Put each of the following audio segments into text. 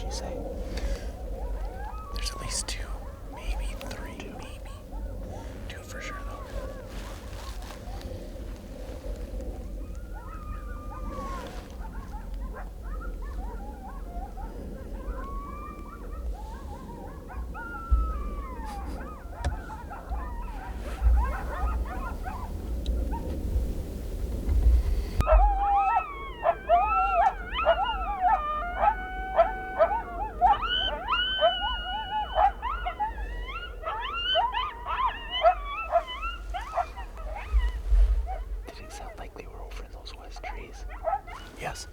she say? There's at least 2, maybe 3, maybe 2 for sure though. Yes.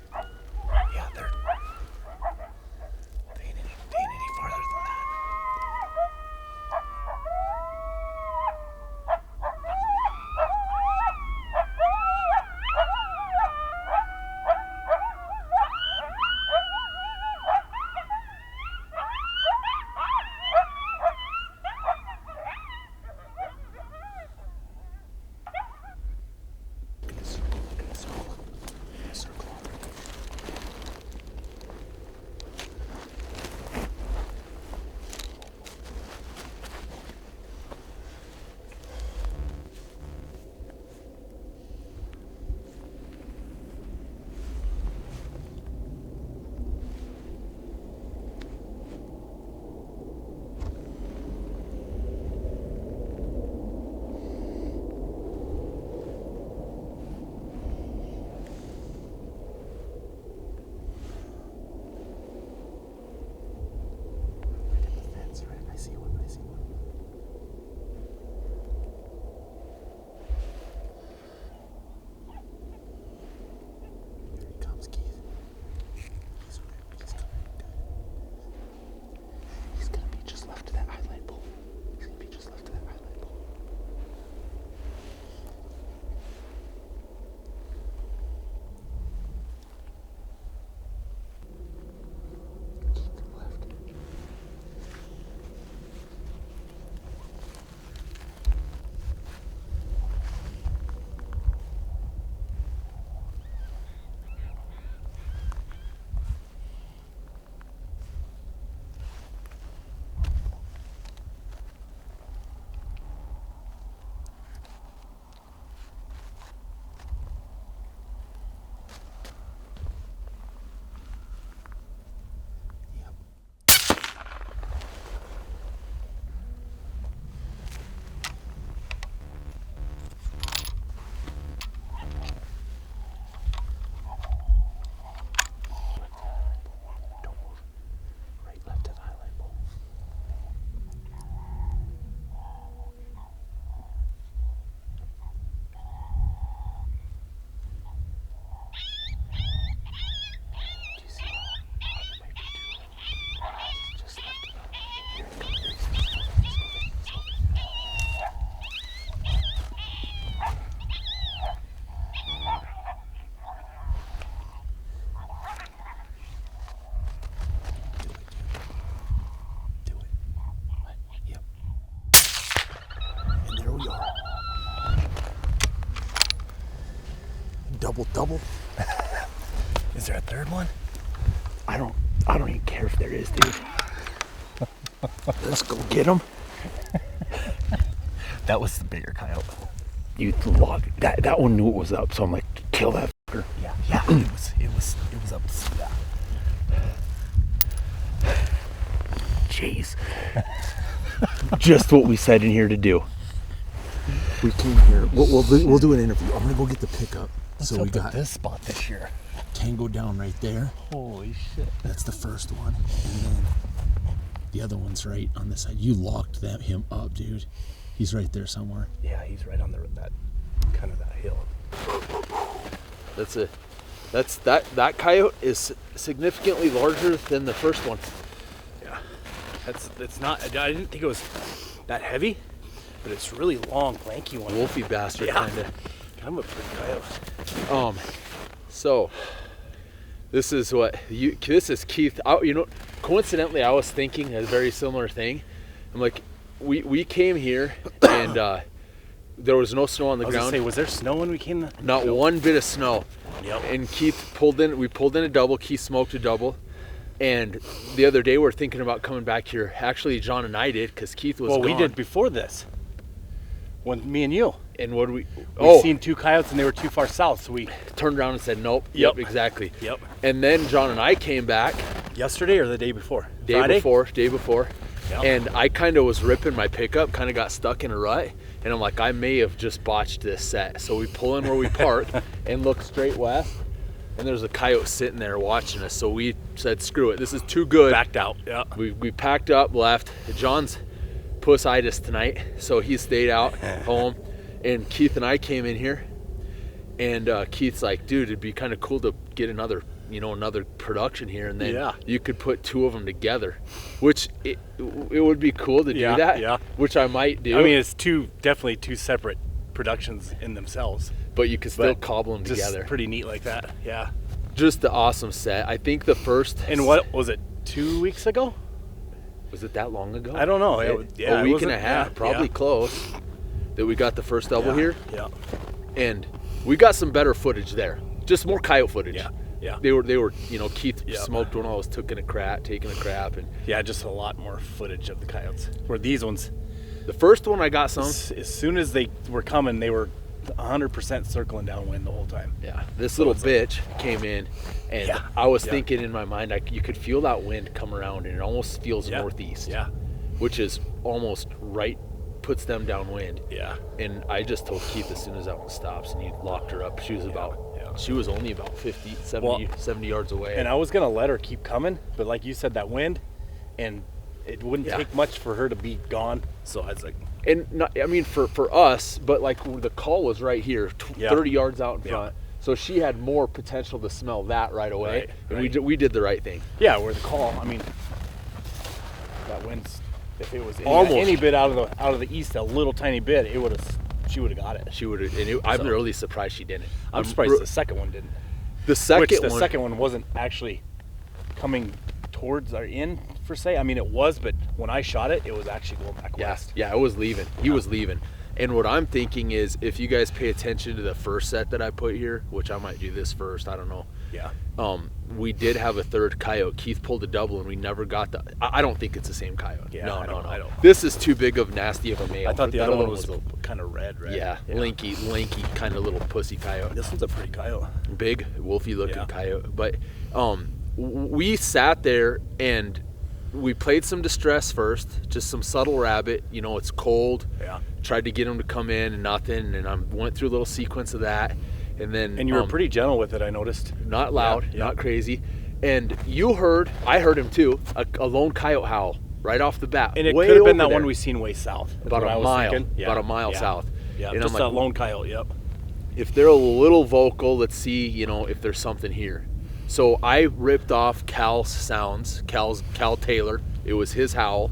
Yeah, they ain't any farther than that. Double. Is there a third one? I don't even care if there is, dude. Let's go get him. That was the bigger coyote. You log that one knew it was up, so I'm like, kill that fucker. Yeah, it was up to see that. Jeez. Just what we said in here to do. We came here. We'll do an interview. I'm gonna go get the pickup. So we got this spot this year. Tango down right there. Holy shit. That's the first one. And then the other one's right on this side. You locked him up, dude. He's right there somewhere. Yeah, he's right on that hill. That coyote is significantly larger than the first one. Yeah. It's not, I didn't think it was that heavy, but it's really long, lanky one. Wolfy bastard, yeah. kinda. I'm a pretty coyote. So this is Keith. Coincidentally, I was thinking a very similar thing. I'm like, we came here and there was no snow on the ground. Was there snow when we came? Not one bit of snow. Yep. And Keith we pulled in a double. Keith smoked a double. And the other day we're thinking about coming back here. Actually, John and I did because Keith was Well, gone. we did before this. When me and you. And what we Seen 2 coyotes and they were too far south, so we turned around and said nope. Yep. Exactly. Yep. And then John and I came back Yesterday or the day before? day Friday? before. Yep. And I kind of was ripping my pickup, kind of got stuck in a rut, and I'm like, I may have just botched this set. So we pull in where we park and look straight west, and there's a coyote sitting there watching us. So we said, screw it, this is too good. Backed out. Yeah. We packed up, left. John's pussitis tonight, so he stayed out home. And Keith and I came in here, and Keith's like, dude, it'd be kind of cool to get another production here, and then you could put 2 of them together, which it would be cool to do that. Yeah. Which I might do. I mean, it's definitely two separate productions in themselves. But you could still cobble them Just together. pretty neat like that. Yeah. Just the awesome set. I think the first. And what was it? 2 weeks ago? Was it that long ago? I don't know. A week and a half, probably yeah. close. That we got the first double here. Yeah. And we got some better footage there. Just more coyote footage. Yeah. Yeah. They were, Keith Yeah. smoked one. I was taking a crap, and Yeah, just a lot more footage of the coyotes. Where these ones, the first one I got some. as soon as they were coming, they were 100% circling downwind the whole time. Yeah, this little bitch came in, and Yeah. I was thinking in my mind, you could feel that wind come around, and it almost feels northeast. Yeah. Which is almost right, puts them downwind. Yeah. And I just told Keith as soon as that one stops, and he locked her up. She was she was only about 50, 70 yards away. And I was going to let her keep coming, but like you said, that wind, and it wouldn't take much for her to be gone. So I was like... And for us, but like the call was right here, 30 yards out in front. So she had more potential to smell that right away. Right. And we did the right thing. Yeah, where the call, that wind's, if it was Almost. any bit out of the east, a little tiny bit, she would have got it. She would have, and I'm really surprised she didn't. I'm surprised the second one didn't. The second one wasn't actually coming towards or in per se. I mean, it was, but when I shot it, it was actually going back west. Yeah, it was leaving. He was leaving. And what I'm thinking is, if you guys pay attention to the first set that I put here, which I might do this first, I don't know. Yeah. We did have a third coyote. Keith pulled a double, and we never got the. I don't think it's the same coyote. Yeah, no. I don't. This is too big of nasty of a male. I thought the That other one was kind of red, right? Yeah, lanky, kind of little pussy coyote. This one's a pretty coyote. Big, wolfy looking coyote. But we sat there and we played some distress first, just some subtle rabbit. It's cold. Yeah. Tried to get him to come in and nothing, and I went through a little sequence of that, and then. And you were pretty gentle with it, I noticed. Not loud, not crazy, and I heard him too, a lone coyote howl right off the bat. And it way could have been over that there. one we seen way south. About a mile south. Yeah, and just I'm that like, lone coyote. Yep. if they're a little vocal, let's see, if there's something here. So I ripped off Cal's sounds, Cal Taylor. It was his howl.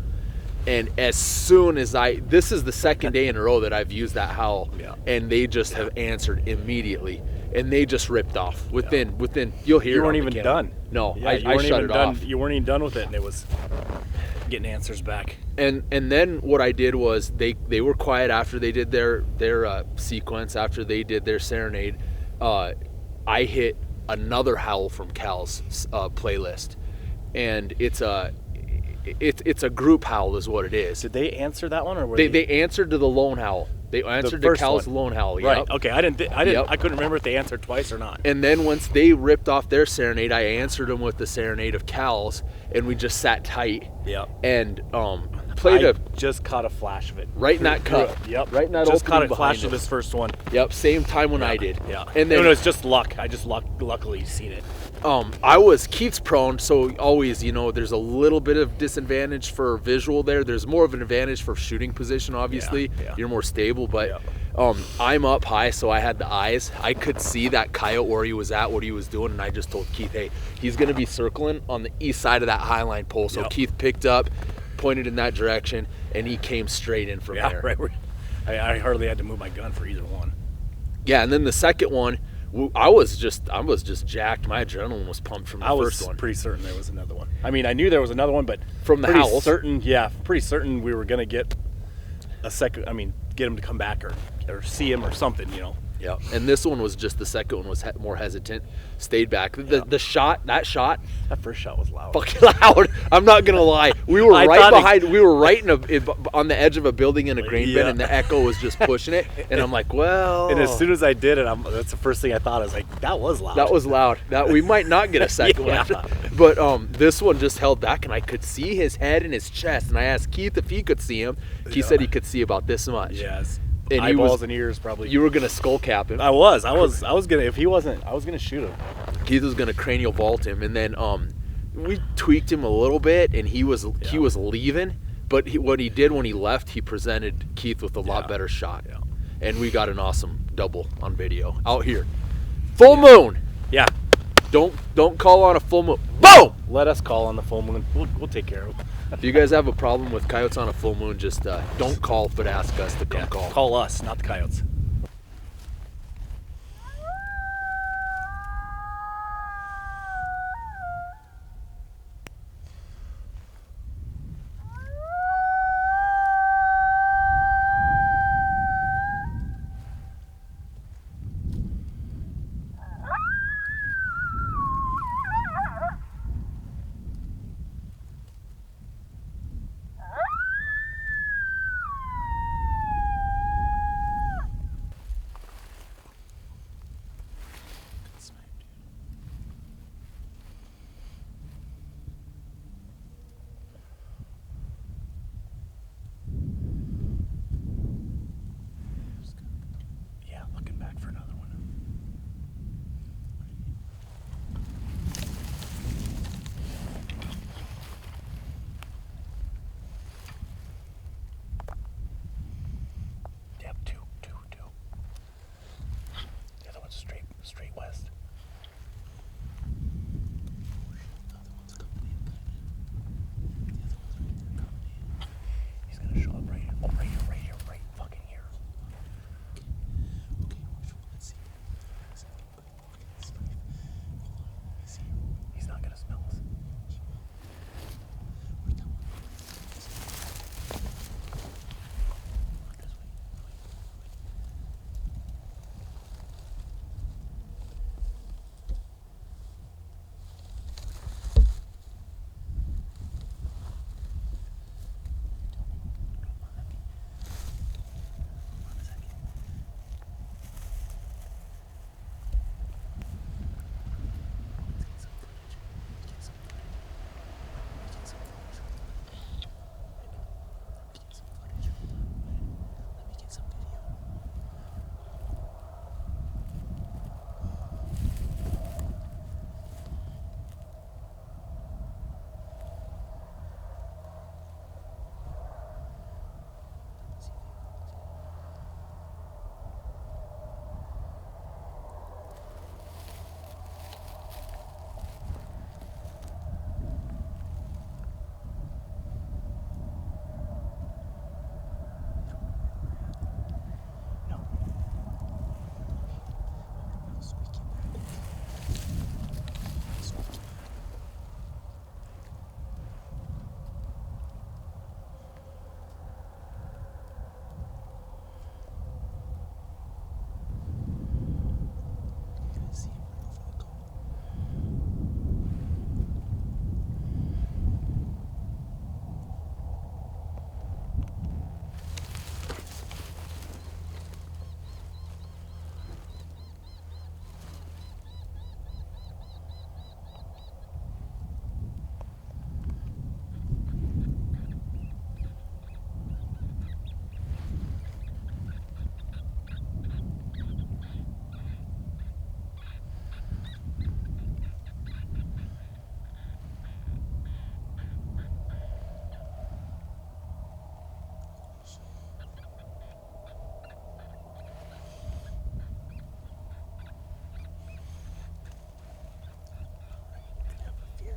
And as soon as this is the second day in a row that I've used that howl, and they just have answered immediately. And they just ripped off within you'll hear You it weren't on the even camera. done. No, Yeah, I shut it off. You weren't even done with it, and it was getting answers back. And then what I did was they were quiet after they did their sequence, after they did their serenade. I hit another howl from Cal's playlist, and it's a group howl is what it is. Did they answer that one, or were They answered to the lone howl. They answered to first Cal's one. lone howl. Right. Yep. Okay. I couldn't remember if they answered twice or not. And then once they ripped off their serenade, I answered them with the serenade of Cal's, and we just sat tight. Yep. And played just caught a flash of it. right in that cut. Yep. Right in that just caught opening a flash behind of it. this first one. Yep. Same time when I did. Yeah. And then it was just luck. I just luckily seen it. Keith's prone, so always, there's a little bit of disadvantage for visual there. There's more of an advantage for shooting position, obviously. Yeah. You're more stable, but I'm up high, so I had the eyes. I could see that coyote where he was at, what he was doing, and I just told Keith, hey, he's going to be circling on the east side of that highline pole. So Keith picked up, pointed in that direction, and he came straight in from there. Right. I hardly had to move my gun for either one. Yeah, and then the second one, I was just jacked. My adrenaline was pumped from the first one. I was pretty certain there was another one. I mean, I knew there was another one, but from the howls, pretty certain we were gonna get a second. I mean, get him to come back or see him or something, Yeah, and this one was just the second one was more hesitant, stayed back. Yeah. That shot, That first shot was loud. fucking loud. I'm not gonna lie. We were right behind. We were right on the edge of a building in a grain bin, and the echo was just pushing it. And I'm like, well. And as soon as I did it, that's the first thing I thought. I was like, that was loud. That was loud. That we might not get a second one after. But this one just held back, and I could see his head and his chest. And I asked Keith if he could see him. He said he could see about this much. Yes. And eyeballs and ears probably. You were gonna skull cap him. I was gonna. If he wasn't, I was gonna shoot him. Keith was gonna cranial vault him, and then we tweaked him a little bit, and he was leaving. But what he did when he left, he presented Keith with a lot better shot, and we got an awesome double on video out here. Full moon. Yeah. Don't call on a full moon. Boom. Let us call on the full moon. We'll take care of it. If you guys have a problem with coyotes on a full moon, just don't call, but ask us to come call. Call us, not the coyotes. Yeah, looking back for another one. Yep, two. The other one's straight west. He's gonna show up right here. Oh, right fucking here. He's not gonna smell us.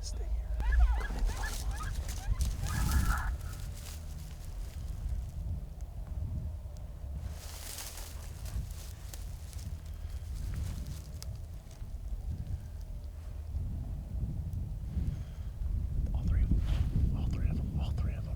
Stay here. All three of them.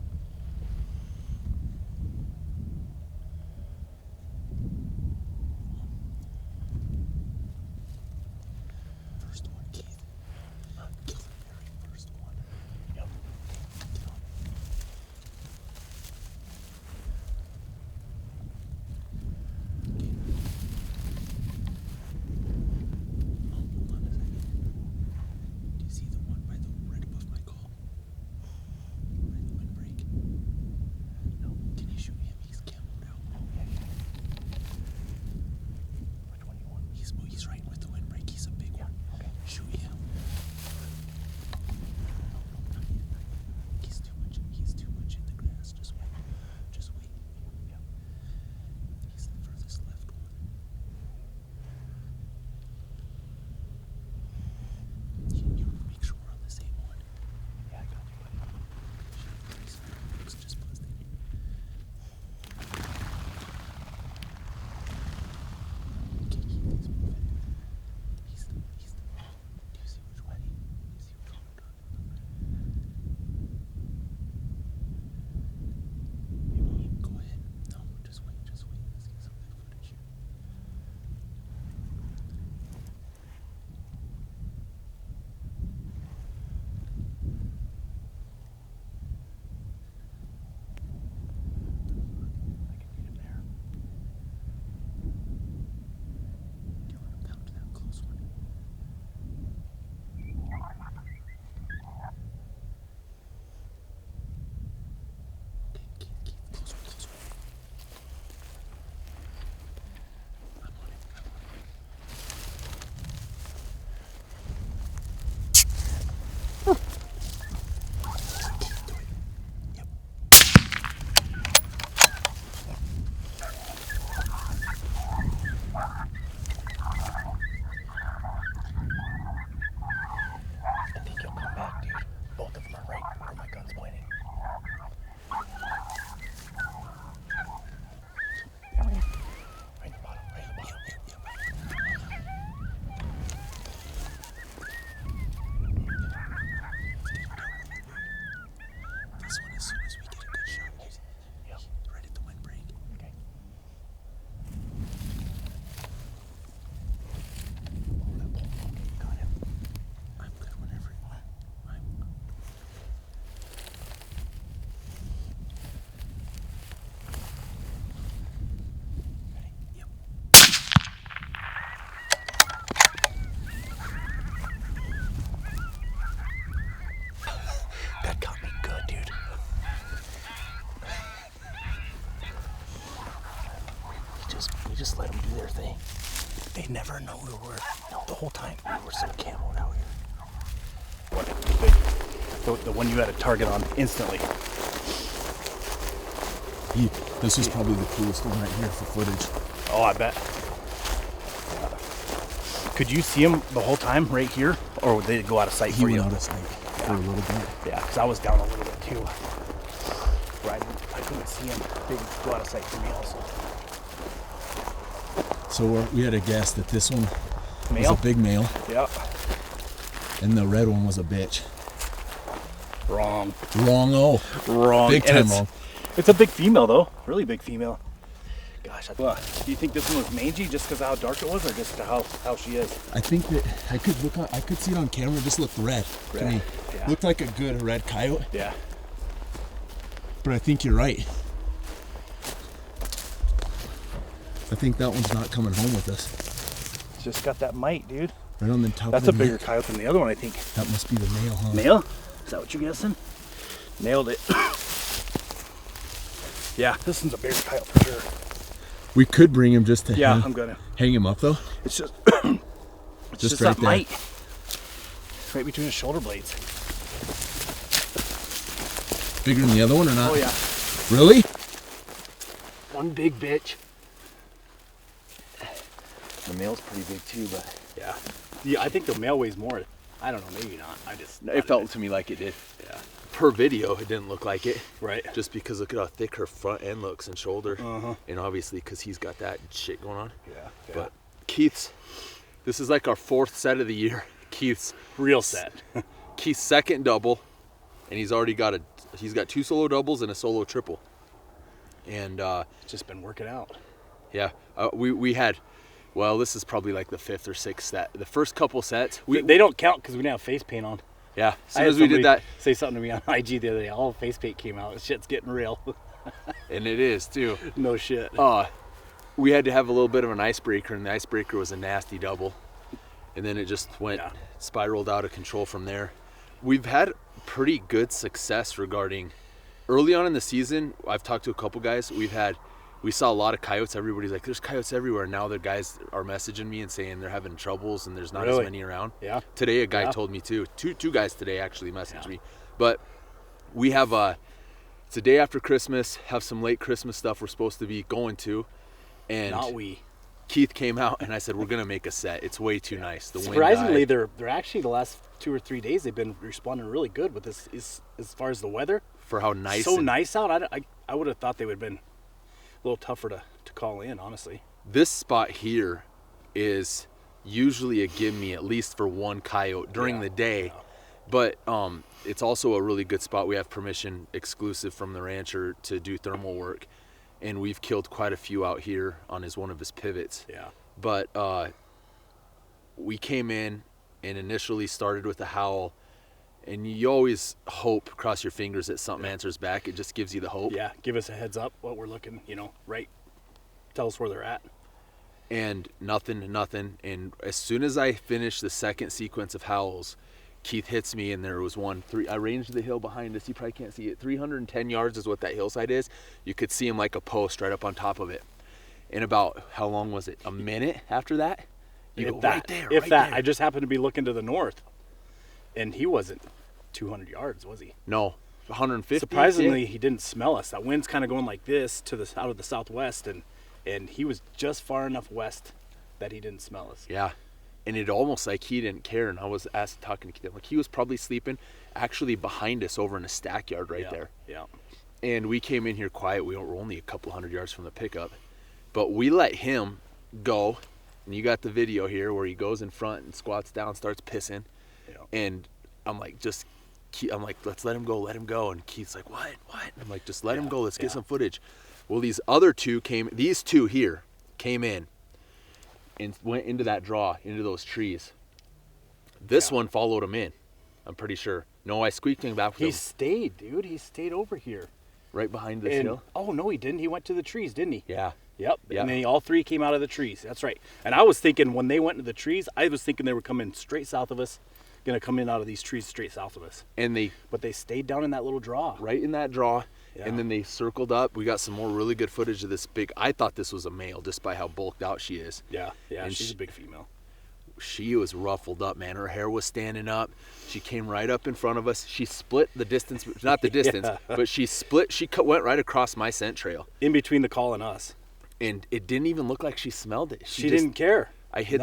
They just let them do their thing. They never know we were. No, the whole time we were so camoed out here. What? The one you had a target on instantly. This was probably the coolest one right here for footage. Oh, I bet. Could you see him the whole time right here, or would they go out of sight He for went you? out of sight for a little bit. Yeah, because I was down a little bit too. Right, I couldn't see him. They would go out of sight for me also. So we had a guess that this one Male? was a big male, Yep. and the red one was a bitch. Wrong. Wrong-o. Wrong. Big And time wrong. It's a big female though. Really big female. Gosh, do you think this one was mangy just because of how dark it was, or just how she is? I think that I could see it on camera. It just looked red to Red, me. yeah. Looked like a good red coyote, Yeah. but I think you're right. I think that one's not coming home with us. It's just got that mite, dude. Right on the top That's of a the bigger neck. coyote than the other one, I think. That must be the male, huh? Male? Is that what you're guessing? Nailed it. Yeah, this one's a bigger coyote for sure. We could bring him just to Yeah, I'm gonna. hang him up though. It's just, it's Just just right that there. mite. Right between the shoulder blades. Bigger than the other one or not? Oh yeah. Really? One big bitch. The male's pretty big too, but Yeah. Yeah, I think the male weighs more. I don't know, maybe not. I just. it felt to me like it did. Yeah. Per video, it didn't look like it. Right. Just because look at how thick her front end looks and shoulder. Uh-huh. And obviously because he's got that shit going on. Yeah. But Keith's, this is like our 4th set of the year. Keith's Real set. Keith's second double, and he's got 2 solo doubles and a solo triple. And It's just been working out. yeah, we had, well, this is probably like the 5th or 6th set. The first couple sets, They don't count because we didn't have face paint on. yeah, as I soon had as we did that, somebody say something to me on IG the other day. All face paint came out. This shit's getting real. and it is too. No shit. We had to have a little bit of an icebreaker, and the icebreaker was a nasty double. And then it just went, Yeah. spiraled out of control from there. We've had pretty good success regarding, early on in the season, I've talked to a couple guys, we saw a lot of coyotes. Everybody's like, there's coyotes everywhere. Now the guys are messaging me and saying they're having troubles and there's not as Really? many around. Yeah. Today a guy Yeah. told me too. Two guys today actually messaged me. But we have it's a day after Christmas, have some late Christmas stuff we're supposed to be going to. And Not we. Keith came out and I said, we're gonna make a set. It's way too nice. The wind Surprisingly, died. they're actually the last 2 or 3 days they've been responding really good with this. As far as the weather, for how nice. so and- nice out. I would have thought they would have been a little tougher to call in, honestly. This spot here is usually a give me at least for one coyote during Yeah, the day. But it's also a really good spot. We have permission exclusive from the rancher to do thermal work. And we've killed quite a few out here on one of his pivots. Yeah. But we came in and initially started with a howl. And you always hope, cross your fingers, that something answers back. It just gives you the hope. Yeah. Give us a heads up what we're looking. Right. Tell us where they're at. And nothing. And as soon as I finished the second sequence of howls, Keith hits me, and there was I ranged the hill behind us. You probably can't see it. 310 yards is what that hillside is. You could see him like a post right up on top of it. And about, how long was it? A minute after that? You go, right there, If right that. there. I just happened to be looking to the north, and he wasn't 200 yards, was he? No, 150. Surprisingly, yeah. he didn't smell us. That wind's kind of going like this out of the southwest, and he was just far enough west that he didn't smell us. Yeah. And it almost like he didn't care. And I was talking to Keith, like he was probably sleeping actually behind us over in a stack yard right there. Yeah. And we came in here quiet. We were only a couple hundred yards from the pickup. But we let him go. And you got the video here where he goes in front and squats down, starts pissing. Yeah. And I'm like, let's let him go. And Keith's like, what? And I'm like, just let him go. Let's get some footage. Well, these two here came in and went into that draw, into those trees. This one followed him in, I'm pretty sure. No, I squeaked him back with He him stayed, dude. He stayed over here. right behind this And, hill. oh, no, he didn't. He went to the trees, didn't he? Yeah. Yep. Yeah. And then all three came out of the trees. That's right. And I was thinking when they went into the trees, I was thinking they were coming straight south of us, going to come in out of these trees straight south of us. And they But they stayed down in that little draw. right in that draw, Yeah. And then they circled up. We got some more really good footage of this big. I thought this was a male just by how bulked out she is. Yeah, And she's she- a big female. She was ruffled up, man. Her hair was standing up. She came right up in front of us. She split the distance, not the distance, but she went right across my scent trail. In between the call and us. And it didn't even look like she smelled it. She didn't care. I hit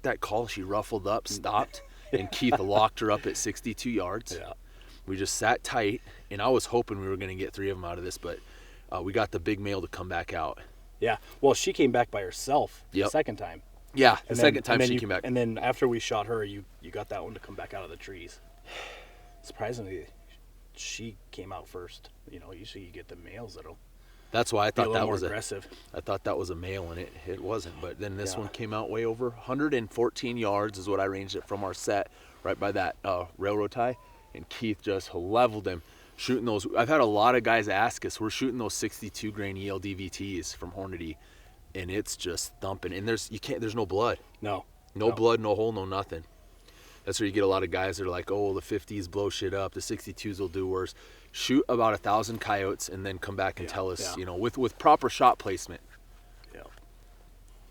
that call. She ruffled up, stopped, and Keith locked her up at 62 yards. Yeah. We just sat tight, and I was hoping we were going to get 3 of them out of this, but we got the big male to come back out. Yeah. Well, she came back by herself the Yep. second time. Yeah, the And second time then she you- came back. And then after we shot her, you got that one to come back out of the trees. Surprisingly, she came out first. You know, usually you get the males that'll That's why I be a thought little that more was aggressive. I thought that was a male, and it wasn't. But then this Yeah. one came out way over 114 yards is what I ranged it from our set, right by that railroad tie, and Keith just leveled him, shooting those. I've had a lot of guys ask us. We're shooting those 62 grain ELD VTs from Hornady, and it's just thumping. And there's no blood, No. no blood, no hole, no nothing. That's where you get a lot of guys that are like, oh, the 50s blow shit up, the 62s will do worse. Shoot about 1,000 coyotes and then come back and tell us, yeah. you know, with proper shot placement. Yeah.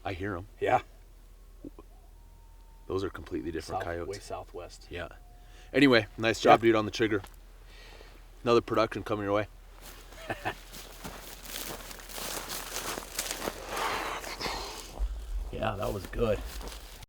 I hear them. Yeah. Those are completely different coyotes. Way southwest. Yeah. Anyway, nice job, Yeah. dude, on the trigger. Another production coming your way. Yeah, that was good.